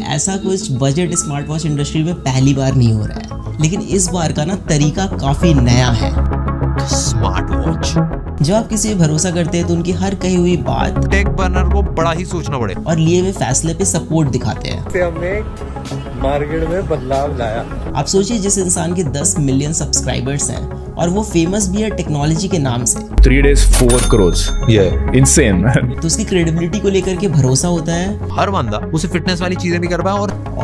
ऐसा कुछ budget smart watch industry में पहली बार नहीं हो रहा है, लेकिन इस बार का ना तरीका काफी नया है। स्मार्ट वॉच जब आप किसी पे भरोसा करते हैं तो उनकी हर कही हुई बात टेक बर्नर को बड़ा ही सोचना पड़े और लिए हुए फैसले पे सपोर्ट दिखाते हैं। हमने मार्केट में बदलाव लाया। आप सोचिए, जिस इंसान के 10 मिलियन सब्सक्राइबर्स हैं और वो फेमस भी है टेक्नोलॉजी के नाम से, 3 days 4 crores, yeah, insane। तो उसकी क्रेडिबिलिटी को लेकर के भरोसा होता है हर बंदा उसे फिटनेस वाली चीजें भी कर पाए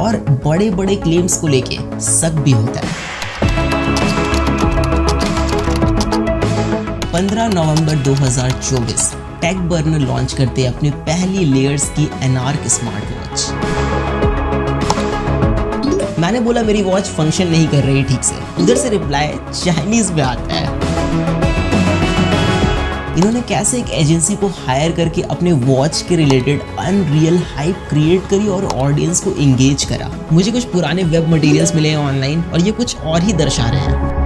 और बड़े बड़े क्लेम्स को लेके शक भी होता है। 15 नवंबर 2024 टेक बर्नर लॉन्च करते अपनी पहली लेयर्स की एनार्क स्मार्ट वॉच। मैंने बोला मेरी वॉच फंक्शन नहीं कर रही ठीक से, उधर से रिप्लाई चाइनीज में आता है। इन्होंने कैसे एक एजेंसी को हायर करके अपने वॉच के रिलेटेड अनरियल हाइप क्रिएट करी और ऑडियंस को एंगेज करा। मुझे कुछ पुराने वेब मटेरियल्स मिले हैं ऑनलाइन और ये कुछ और ही दर्शा रहे हैं।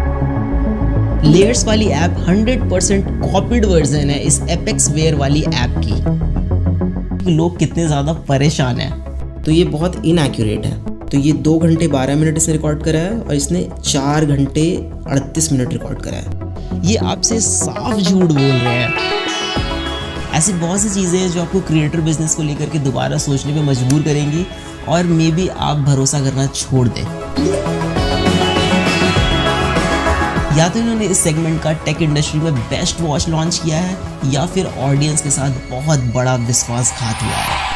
लेयर्स वाली ऐप 100% कॉपीड वर्जन है इस एपेक्स वेयर वाली ऐप की। लोग कितने ज़्यादा परेशान हैं। तो ये बहुत इनएक्यूरेट है। तो ये 2 घंटे 12 मिनट इसने रिकॉर्ड करा है और इसने 4 घंटे 38 मिनट रिकॉर्ड करा है। ये आपसे साफ झूठ बोल रहे हैं। ऐसी बहुत सी चीज़ें हैं जो आपको क्रिएटर बिजनेस को लेकर के दोबारा सोचने पे मजबूर करेंगी और मे बी आप भरोसा करना छोड़ दें। या तो इन्होंने इस सेगमेंट का टेक इंडस्ट्री में बेस्ट वॉच लॉन्च किया है या फिर ऑडियंस के साथ बहुत बड़ा विश्वासघात हुआ है।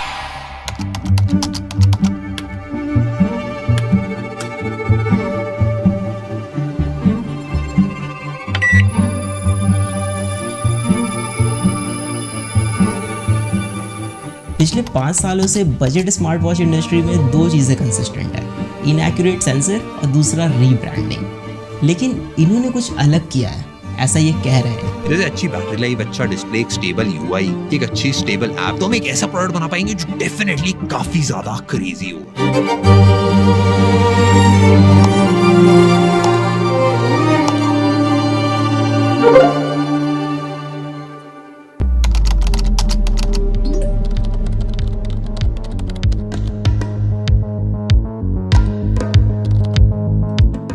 पिछले 5 सालों से बजट स्मार्ट वॉच इंडस्ट्री में 2 चीज़ें कंसिस्टेंट है, इनएक्यूरेट सेंसर और दूसरा रीब्रांडिंग। लेकिन इन्होंने कुछ अलग किया है, ऐसा ये कह रहे हैं। जैसे अच्छी बैटरी लाइफ, अच्छा डिस्प्ले, एक स्टेबल यूआई, एक अच्छी स्टेबल ऐप, तो हम एक ऐसा प्रोडक्ट बना पाएंगे जो डेफिनेटली काफी ज्यादा क्रेजी हो।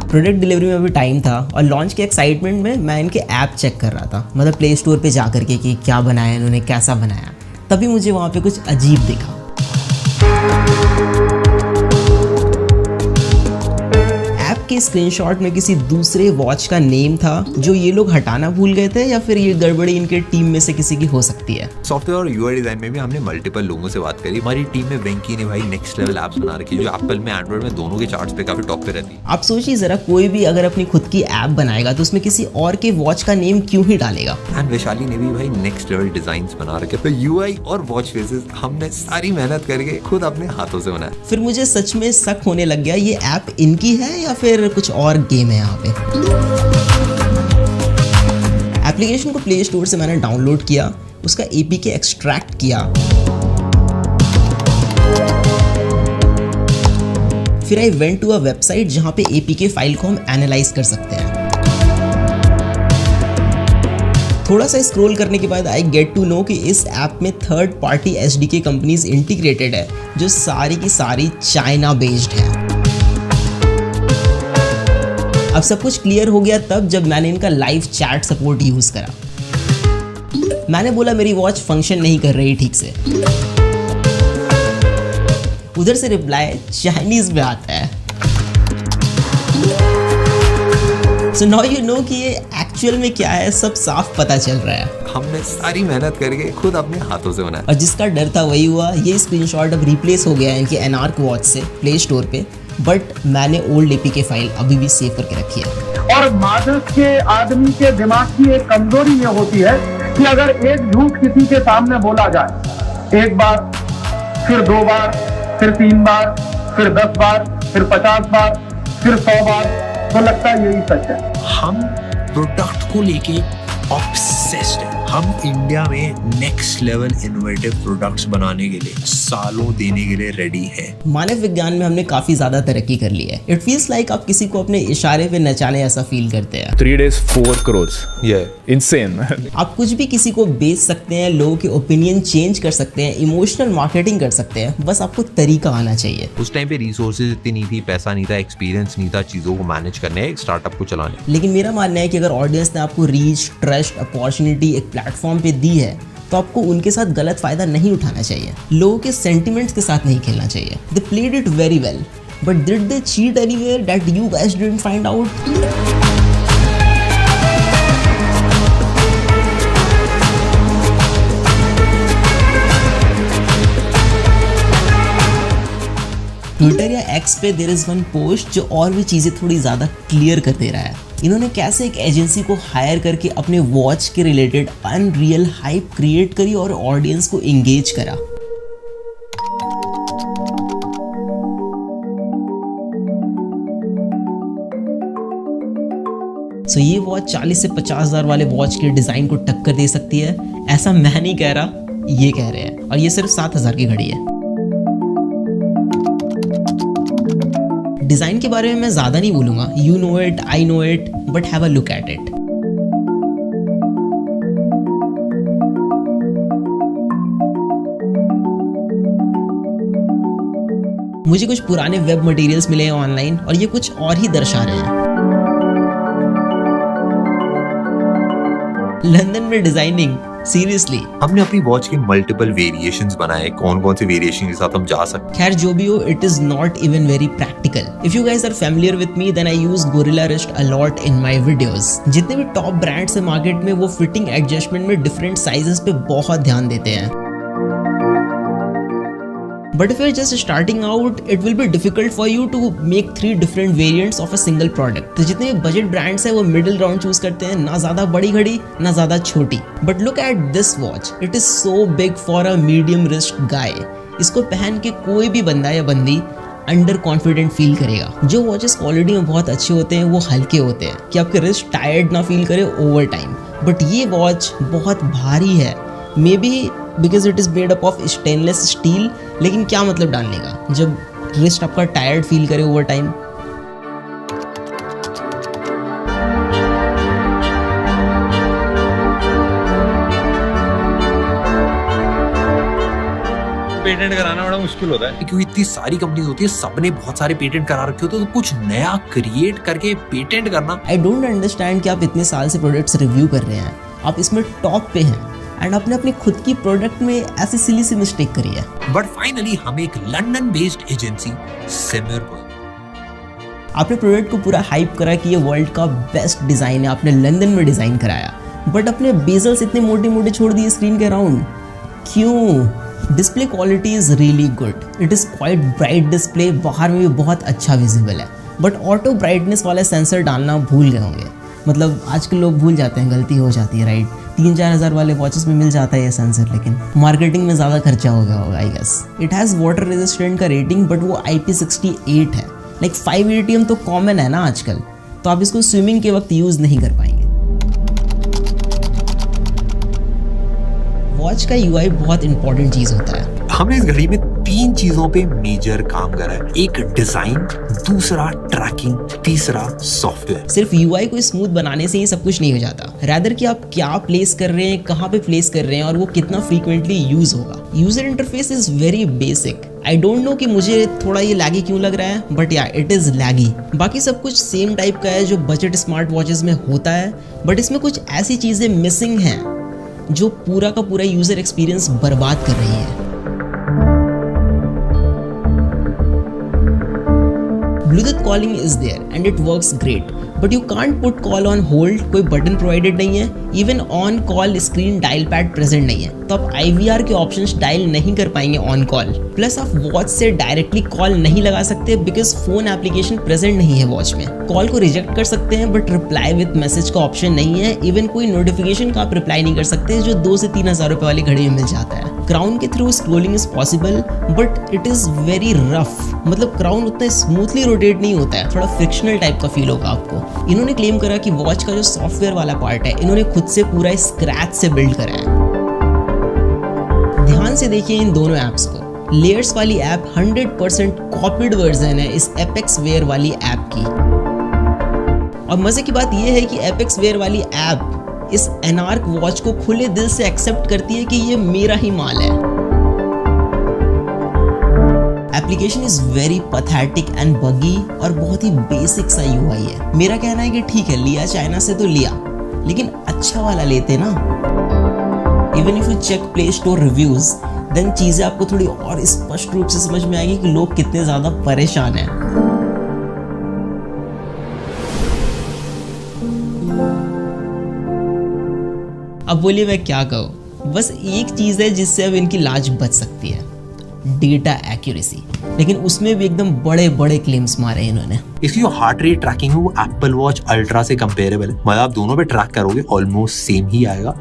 प्रोडक्ट डिलीवरी में अभी टाइम था और लॉन्च के एक्साइटमेंट में मैं इनके ऐप चेक कर रहा था, मतलब प्ले स्टोर पे जा करके कि क्या बनाया इन्होंने, कैसा बनाया। तभी मुझे वहाँ पे कुछ अजीब दिखा। ऐप के स्क्रीनशॉट में किसी दूसरे वॉच का नेम था जो ये लोग हटाना भूल गए थे, या फिर ये गड़बड़ी इनके टीम में से किसी की हो सकती है। सॉफ्टवेयर और यूआई डिजाइन में भी हमने मल्टीपल लोगों से बात करी। हमारी टीम में वेंकी ने भाई नेक्स्ट लेवल ऐप्स बना रखी है जो एप्पल में, एंड्रॉइड में दोनों के चार्ट्स पे काफी टॉप पे रहती है। आप सोचिए जरा, कोई भी अगर अपनी खुद की ऐप बनाएगा तो उसमें किसी और के वॉच का नेम क्यों ही डालेगा। एंड वैशाली ने भी भाई नेक्स्ट लेवल डिजाइन्स बना रखे। तो यूआई और वॉच फेसेस हमने सारी मेहनत करके खुद अपने हाथों से बनाया। फिर मुझे सच में शक होने लग गया, ये ऐप इनकी है या फिर कुछ और गेम है यहाँ पे। एप्लीकेशन को प्ले स्टोर से मैंने डाउनलोड किया, उसका एपीके एक्सट्रैक्ट किया, फिर I went to a website जहां पे एपीके फाइल को हम एनालाइज कर सकते हैं। थोड़ा सा स्क्रॉल करने के बाद आई गेट टू नो कि इस ऐप में third party SDK companies integrated है जो सारी की सारी चाइना बेस्ड है। अब सब कुछ क्लियर हो गया तब जब मैंने इनका लाइव चैट सपोर्ट यूज करा। मैंने बोला मेरी वॉच फंक्शन नहीं कर रही ठीक से, उधर से रिप्लाई चाइनीज में आता है। सो नाउ यू नो कि ये एक्चुअल में क्या है, सब साफ पता चल रहा है। हमने सारी मेहनत करके खुद अपने हाथों से बनाया और जिसका डर था वही हुआ। ये स्क्रीनशॉट अब रिप्लेस हो गया है इनके एनार्क वॉच से प्ले स्टोर पे, बट मैंने ओल्ड एपीके फाइल अभी भी सेव करके रखी है। और मादक के आदमी के दिमाग की एक कमजोरी ये होती है कि अगर एक झूठ किसी के सामने बोला जाए, एक बार, फिर 2 बार, फिर 3 बार, फिर 10 बार, फिर 50 बार, फिर 100 बार, तो लगता है यही सच है। हम प्रोडक्ट को लेके ऑब्सेस्ड ऑब्सेस्ड हैं। हम इंडिया में नेक्स्ट लेवल इनोवेटिव प्रोडक्ट्स बनाने के लिए सालों देने के लिए रेडी हैं। मानव विज्ञान में हमने काफी ज्यादा तरक्की कर ली है। इट फील्स लाइक आप किसी को अपने इशारे पे नचाने ऐसा फील करते हैं। 3 days 4 crores. Yeah, insane. आप कुछ भी किसी को बेच सकते हैं, लोगों के ओपिनियन चेंज कर सकते हैं, इमोशनल मार्केटिंग कर सकते हैं, बस आपको तरीका आना चाहिए। उस टाइम पे रिसोर्सेज इतनी नहीं थी, पैसा नहीं था, एक्सपीरियंस नहीं था चीजों को मैनेज करने, एक स्टार्टअप को चलाने। लेकिन मेरा मानना है कि अगर ऑडियंस ने आपको रीच, ट्रस्ट, अपॉर्चुनिटी एक प्लेटफॉर्म पे दी है तो आपको उनके साथ गलत फायदा नहीं उठाना चाहिए, लोगों के सेंटिमेंट्स के साथ नहीं खेलना चाहिए। They played it very well, but did they cheat anywhere that you guys didn't find out? Twitter या एक्स पे देयर इज वन पोस्ट जो और भी चीज़ें थोड़ी ज़्यादा क्लियर कर दे रहा है। इन्होंने कैसे एक एजेंसी को हायर करके अपने वॉच के रिलेटेड अनरियल हाइप क्रिएट करी और ऑडियंस को एंगेज करा। सो ये वॉच 40 से 50,000 वाले वॉच के डिज़ाइन को टक्कर दे सकती है, ऐसा मैं नहीं कह रहा, ये कह रहे हैं। और ये सिर्फ 7,000 की घड़ी है। डिज़ाइन के बारे में मैं ज़्यादा नहीं बोलूँगा, you know it, I know it, but have a look at it. मुझे कुछ पुराने वेब मटेरियल्स मिले हैं ऑनलाइन और ये कुछ और ही दर्शा रहे हैं। लंदन में डिजाइनिंग, सीरियसली। हमने अपनी वॉच के मल्टीपल वेरिएशंस बनाए, कौन कौन से वेरिएशन के साथ हम जा सकते। खैर जो भी हो, it is not even very practical. If you guys are familiar with me then I use Gorilla Wrist a lot in my videos. जितने भी टॉप ब्रांड्स है मार्केट में वो फिटिंग एडजस्टमेंट में डिफरेंट साइजेस पे बहुत ध्यान देते हैं। But if you're just starting out, it will be difficult for you to make 3 different variants of a single product. तो जितने बजट ब्रांड्स हैं वो मिडिल ग्राउंड चूज करते हैं, ना ज़्यादा बड़ी घड़ी ना ज़्यादा छोटी। But look at this watch. It is so big for a medium wrist guy. इसको पहन के कोई भी बंदा या बंदी अंडर कॉन्फिडेंट फील करेगा। जो वॉचेस क्वालिटी में बहुत अच्छे होते हैं वो हल्के होते हैं कि आपके रिस्ट टायर्ड ना फील करे ओवर टाइम। बट ये वॉच बहुत भारी है, may be because it is made up of stainless steel. लेकिन क्या मतलब डालने का जब रिस्ट आपका टायर्ड फील करे ओवर टाइम। पेटेंट कराना बड़ा मुश्किल होता है क्योंकि इतनी सारी कंपनीज होती है, सबने बहुत सारे पेटेंट करा रखे होते हैं, तो कुछ नया क्रिएट करके पेटेंट करना। आई डोंट अंडरस्टैंड कि आप इतने साल से प्रोडक्ट्स रिव्यू कर रहे हैं, आप इसमें टॉप पे हैं एंड आपने अपनी खुद की प्रोडक्ट में ऐसी सिली सी मिस्टेक करी है। बट फाइनली हम एक लंदन बेस्ड एजेंसी सिमर, आपने प्रोडक्ट को पूरा हाइप करा कि ये वर्ल्ड का बेस्ट डिजाइन है, आपने लंदन में डिजाइन कराया, बट अपने बेजल्स इतने मोटे मोटे छोड़ दिए स्क्रीन के अराउंड, क्यों? Display quality is really good, it is quite bright display, बाहर में भी बहुत अच्छा विजिबल है, बट ऑटो ब्राइटनेस वाला सेंसर डालना भूल गए होंगे। मतलब आजकल लोग भूल जाते हैं, गलती हो जाती है, राइट? 3-4 हज़ार वाले वॉचेस में मिल जाता है ये सेंसर, लेकिन मार्केटिंग में ज़्यादा खर्चा हो गया होगा I guess. It has water resistant का रेटिंग, बट वो IP68 है। लाइक 5 ATM तो कॉमन है ना आजकल, तो आप इसको स्विमिंग के वक्त यूज़ नहीं कर पाएंगे। वॉच का UI बहुत इंपॉर्टेंट चीज़ होता है। हमने इस घड़ी में 3 चीजों पे मेजर काम करा है, एक डिजाइन, दूसरा ट्रैकिंग, तीसरा सॉफ्टवेयर। सिर्फ UI को स्मूथ बनाने से ही सब कुछ नहीं हो जाता, रैदर कि आप क्या प्लेस कर रहे हैं, कहाँ पे प्लेस कर रहे हैं और वो कितना फ्रीक्वेंटली यूज होगा। User interface is very basic. I don't know कि मुझे थोड़ा ये लैगी क्यों लग रहा है, बट या इट इज लैगी। बाकी सब कुछ सेम टाइप का है जो बजट स्मार्ट वॉचेस में होता है, बट इसमें कुछ ऐसी चीजें मिसिंग हैं जो पूरा का पूरा यूजर एक्सपीरियंस बर्बाद कर रही है। Bluetooth calling is there and it works great, but you can't put call on hold, कोई बटन प्रोवाइडेड नहीं है, even on call screen dial pad present नहीं है, तो आप IVR के ऑप्शंस डायल नहीं कर पाएंगे ऑन कॉल। प्लस आप वॉच से डायरेक्टली कॉल नहीं लगा सकते बिकॉज फोन एप्लीकेशन प्रेजेंट नहीं है वॉच में। कॉल को रिजेक्ट कर सकते हैं बट रिप्लाई विद मैसेज का ऑप्शन नहीं है। इवन कोई नोटिफिकेशन का आप रिप्लाई नहीं कर सकते जो 2 से 3 हज़ार रुपए वाली घड़ी में मिल जाता है। क्राउन के through scrolling is possible but it is very rough, मतलब क्राउन उतना स्मूथली रोटेट नहीं होता है, थोड़ा फ्रिक्शनल टाइप का फील होगा आपको। इन्होंने क्लेम करा कि वॉच का जो सॉफ्टवेयर वाला पार्ट है इन्होंने खुद से पूरा स्क्रैच से बिल्ड करा है। ध्यान से देखिए इन दोनों ऐप्स को। लेयर्स वाली ऐप 100% कॉपीड वर्जन है इस एपेक्स वेयर वाली ऐप की। और मजे की बात यह है कि एपेक्स वेयर वाली ऐप इस एनार्क वॉच को खुले दिल से एक्सेप्ट करती है कि ये मेरा ही माल है। Application is very pathetic and बगी और बहुत ही बेसिक सा यूआई है। मेरा कहना है कि ठीक है, लिया चाइना से तो लिया, लेकिन अच्छा वाला लेते ना। Even if you check Play Store reviews then चीजें आपको थोड़ी और स्पष्ट रूप से समझ में आएगी कि लोग कितने ज्यादा परेशान हैं। अब बोलिए मैं क्या कहूँ, बस एक चीज है जिससे अब इनकी लाज बच सकती है, डेटा एक्यूरेसी। लेकिन उसमें भी एकदम बड़े बड़े क्लेम्स मारे इन्होंने। इसकी जो हार्ट रेट ट्रैकिंग है वो एप्पल वॉच अल्ट्रा से कंपेरेबल है, मतलब आप दोनों पे ट्रैक करोगे ऑलमोस्ट सेम ही आएगा।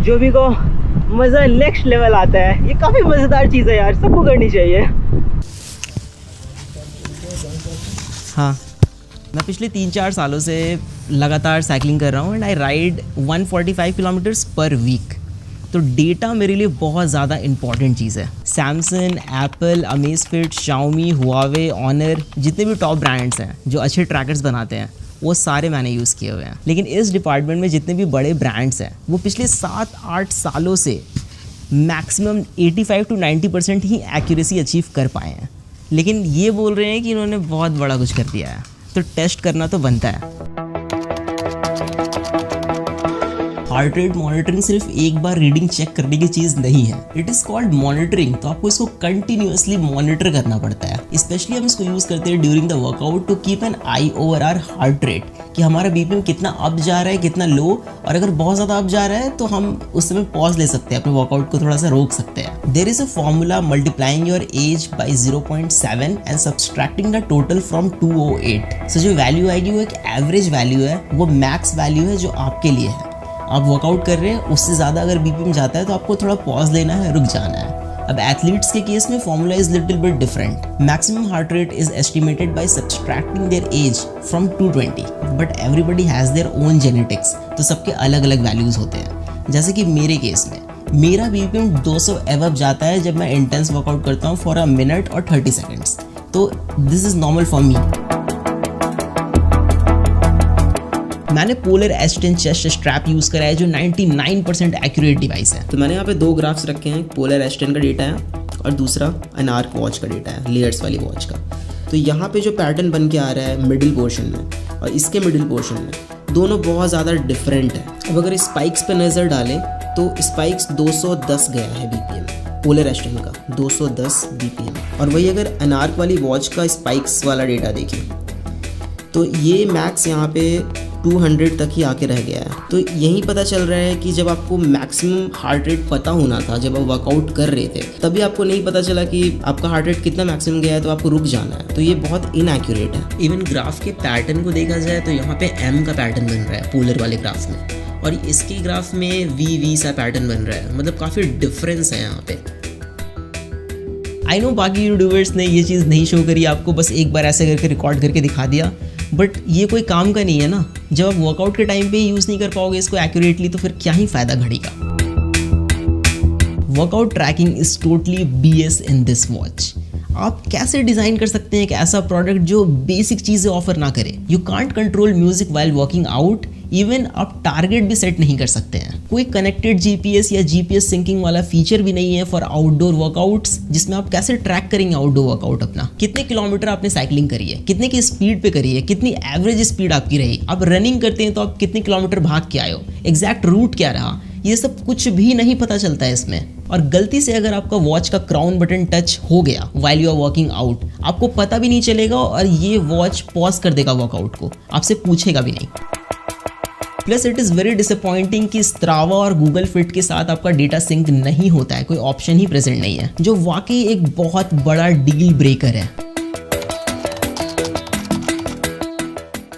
जो भी को मज़ा नेक्स्ट लेवल आता है, ये काफ़ी मज़ेदार चीज़ है यार, सबको करनी चाहिए। हाँ, मैं पिछले 3-4 सालों से लगातार साइकिलिंग कर रहा हूँ and I ride 145 kilometres per week. तो डेटा मेरे लिए बहुत ज़्यादा इंपॉर्टेंट चीज़ है। Samsung, Apple, Amazfit, Xiaomi, Huawei, Honor, जितने भी टॉप ब्रांड्स हैं जो अच्छे ट्रैकर्स बनाते हैं वो सारे मैंने यूज़ किए हुए हैं। लेकिन इस डिपार्टमेंट में जितने भी बड़े ब्रांड्स हैं वो पिछले 7-8 सालों से maximum 85 to 90% he accuracy achieve कर पाए हैं। लेकिन ये बोल रहे हैं कि इन्होंने बहुत बड़ा कुछ कर दिया है, तो टेस्ट करना तो बनता है। हार्ट रेट मॉनिटरिंग सिर्फ एक बार रीडिंग चेक करने की चीज़ नहीं है, इट इज़ कॉल्ड मॉनिटरिंग। तो आपको इसको कंटिन्यूअसली मॉनिटर करना पड़ता है। स्पेशली हम इसको यूज़ करते हैं during the workout to keep an eye over our heart rate, कि हमारा बीपीएम कितना अप जा रहा है, कितना लो, और अगर बहुत ज़्यादा अप जा रहा है तो हम उस समय पॉज ले सकते हैं, अपने वर्कआउट को थोड़ा सा रोक सकते हैं। There is a formula multiplying your age by 0.7 and subtracting the total from 208। So जो वैल्यू आएगी वो एक एवरेज वैल्यू है, वो मैक्स वैल्यू है जो आपके लिए है। आप वर्कआउट कर रहे हैं, उससे ज़्यादा अगर बीपीएम जाता है तो आपको थोड़ा पॉज लेना है, रुक जाना है। अब एथलीट्स के केस में formula is little bit different. Maximum heart rate is estimated by subtracting their age from 220, but everybody has their own genetics, तो सबके अलग अलग वैल्यूज़ होते हैं। जैसे कि मेरे केस में मेरा बीपीएम 200 एवब जाता है जब मैं इंटेंस वर्कआउट करता हूँ फॉर अ मिनट और 30 सेकेंड्स, तो this is normal for me. मैंने polar S10 chest strap use करा है जो 99% एक्यूरेट डिवाइस है। तो मैंने यहाँ पे 2 ग्राफ्स रखे हैं, पोलर S10 का डेटा है और दूसरा अनार्क वॉच का डेटा है, लेयर्स वाली वॉच का। तो यहाँ पे जो पैटर्न बन के आ रहा है मिडिल पोर्शन में और इसके मिडिल पोर्शन में, दोनों बहुत ज़्यादा डिफरेंट है। अब अगर स्पाइक्स पे नज़र डालें तो स्पाइक्स 210 गया है बीपीएम पोलर S10 का, 210 बीपीएम। और वही अगर अनार्क वाली वॉच का स्पाइक्स वाला डेटा देखें तो ये मैक्स यहाँ पे 200 तक ही आके रह गया है। तो यही पता चल रहा है कि जब आपको मैक्सिमम हार्ट रेट पता होना था, जब आप वर्कआउट कर रहे थे, तभी आपको नहीं पता चला कि आपका हार्ट रेट कितना मैक्सिमम गया है, तो आपको रुक जाना है। तो ये बहुत इनएक्यूरेट है। इवन ग्राफ के पैटर्न को देखा जाए तो यहाँ पे M का पैटर्न बन रहा है पोलर वाले ग्राफ में, और इसके ग्राफ में V सा पैटर्न बन रहा है, मतलब काफ़ी डिफरेंस है यहाँ पे। आई नो बाकी यूट्यूबर्स ने ये चीज़ नहीं शो करी आपको, बस एक बार ऐसे करके रिकॉर्ड करके दिखा दिया, बट ये कोई काम का नहीं है ना। जब आप वर्कआउट के टाइम पे यूज़ नहीं कर पाओगे इसको एक्यूरेटली तो फिर क्या ही फ़ायदा घड़ी का। Workout tracking is totally BS in this watch. आप कैसे डिज़ाइन कर सकते हैं एक ऐसा प्रोडक्ट जो बेसिक चीज़ें ऑफर ना करे। You can't control music while working out, even आप टारगेट भी सेट नहीं कर सकते हैं। कोई कनेक्टेड GPS या GPS सिंकिंग वाला फीचर भी नहीं है फॉर आउटडोर वर्कआउट्स, जिसमें आप कैसे ट्रैक करेंगे आउटडोर वर्कआउट अपना। कितने किलोमीटर आपने साइकिलिंग करी है, कितने की स्पीड पे करी है, कितनी एवरेज स्पीड आपकी रही, आप रनिंग करते हैं तो आप कितने किलोमीटर भाग के आए हो, एग्जैक्ट रूट क्या रहा, ये सब कुछ भी नहीं पता चलता है इसमें। और गलती से अगर आपका वॉच का क्राउन बटन टच हो गया while you are working out, आपको पता भी नहीं चलेगा और ये वॉच पॉज कर देगा वर्कआउट को, आपसे पूछेगा भी नहीं। Plus it is very disappointing कि स्ट्रावा और गूगल फिट के साथ आपका डेटा सिंक नहीं होता है, कोई ऑप्शन ही प्रेजेंट नहीं है, जो वाकई एक बहुत बड़ा डील ब्रेकर है।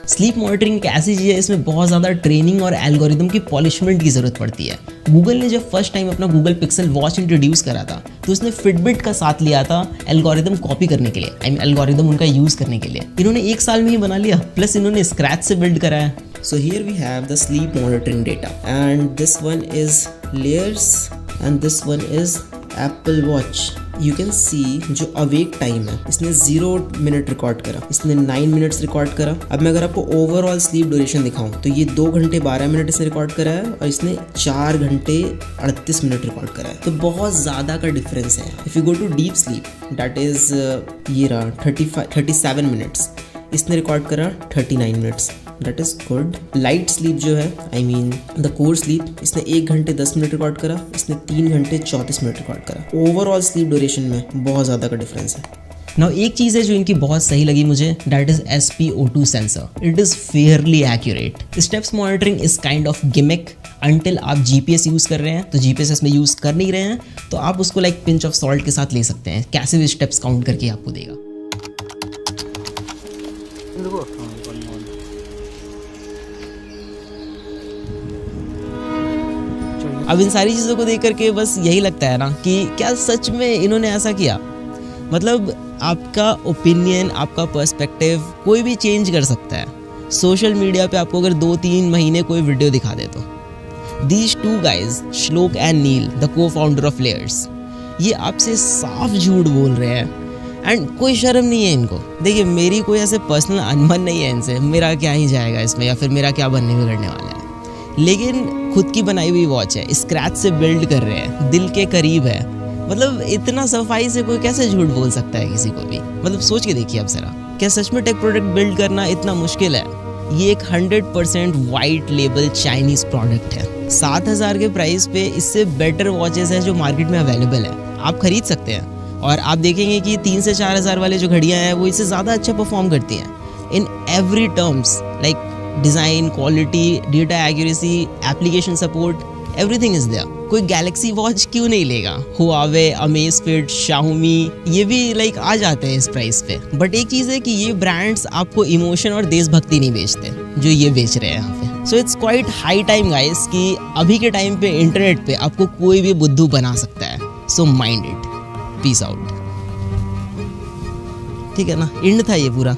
स्लीप मॉनिटरिंग एक ऐसी चीज़ है, इसमें बहुत ज़्यादा ट्रेनिंग और एल्गोरिदम की पॉलिशमेंट की ज़रूरत पड़ती है। गूगल ने जब फर्स्ट टाइम अपना गूगल पिक्सल वॉच इंट्रोड्यूस करा था तो उसने फिटबिट का साथ लिया था एल्गोरिदम कॉपी करने के लिए, आई मीन एल्गोरिदम उनका यूज़ करने के लिए। इन्होंने 1 साल में ही बना लिया, प्लस इन्होंने स्क्रैच से बिल्ड करा है। So here we have the sleep monitoring data and this one is layers and this one is Apple Watch. You can see जो awake time है इसने 0 मिनट रिकॉर्ड करा, इसने 9 मिनट्स रिकॉर्ड करा। अब मैं अगर आपको ओवरऑल स्लीप ड्यूरेशन दिखाऊं तो ये 2 घंटे 12 मिनट इसने रिकॉर्ड करा है और इसने 4 घंटे 38 मिनट रिकॉर्ड करा है, तो बहुत ज़्यादा का डिफरेंस है। If you go to deep sleep that is ये रहा 37 मिनट्स, इसने रिकॉर्ड करा 39 minutes, that is good. Light sleep जो है I mean the core sleep, इसने 1 घंटे 10 मिनट रिकॉर्ड करा, इसने 3 घंटे 34 मिनट रिकॉर्ड करा। ओवरऑल स्लीप ड्यूरेशन में बहुत ज़्यादा का डिफरेंस है। नाउ एक चीज़ है जो इनकी बहुत सही लगी मुझे, that is SpO2 sensor. It is Fairlie accurate. Steps monitoring is kind of gimmick until आप GPS यूज़ कर रहे हैं, तो GPS इसमें यूज़ कर नहीं रहे हैं तो आप उसको लाइक पिंच ऑफ सॉल्ट के साथ ले सकते हैं, कैसे भी स्टेप्स काउंट करके आपको देगा। अब इन सारी चीज़ों को देख करके बस यही लगता है ना कि क्या सच में इन्होंने ऐसा किया। मतलब आपका ओपिनियन, आपका पर्सपेक्टिव कोई भी चेंज कर सकता है। सोशल मीडिया पे आपको अगर 2-3 महीने कोई वीडियो दिखा दे तो these 2 guys Shlok and Neel the co-founder of Layers, ये आपसे साफ झूठ बोल रहे हैं एंड कोई शर्म नहीं है इनको। देखिए मेरी कोई ऐसे पर्सनल अनबन नहीं है इनसे, मेरा क्या ही जाएगा इसमें या फिर मेरा क्या बनने बिगड़ने वाला है, लेकिन खुद की बनाई हुई वॉच है, स्क्रैच से बिल्ड कर रहे हैं, दिल के करीब है। मतलब इतना सफाई से कोई कैसे झूठ बोल सकता है किसी को भी। मतलब सोच के देखिए अब जरा, क्या सच में टेक प्रोडक्ट बिल्ड करना इतना मुश्किल है? ये एक 100% वाइट लेबल चाइनीज प्रोडक्ट है। 7,000 के प्राइस पे इससे बेटर वॉचेस है जो मार्केट में अवेलेबल है, आप खरीद सकते हैं। और आप देखेंगे कि 3 से 4,000 वाले जो घड़ियाँ हैं वो इससे ज़्यादा अच्छा परफॉर्म करती हैं in every terms, like design, quality, data accuracy, application support, everything is there. कोई गैलेक्सी वॉच क्यों नहीं लेगा? हुआवे, अमेज़फिट, शाओमी, ये भी लाइक आ जाते हैं इस प्राइस पे। बट एक चीज़ है कि ये ब्रांड्स आपको इमोशन और देशभक्ति नहीं बेचते जो ये बेच रहे हैं यहाँ पे। So it's quite high time guys कि अभी के टाइम पे इंटरनेट पे आपको कोई भी बुद्धू बना सकता है। So mind it, peace out. ठीक है ना, एंड था ये पूरा।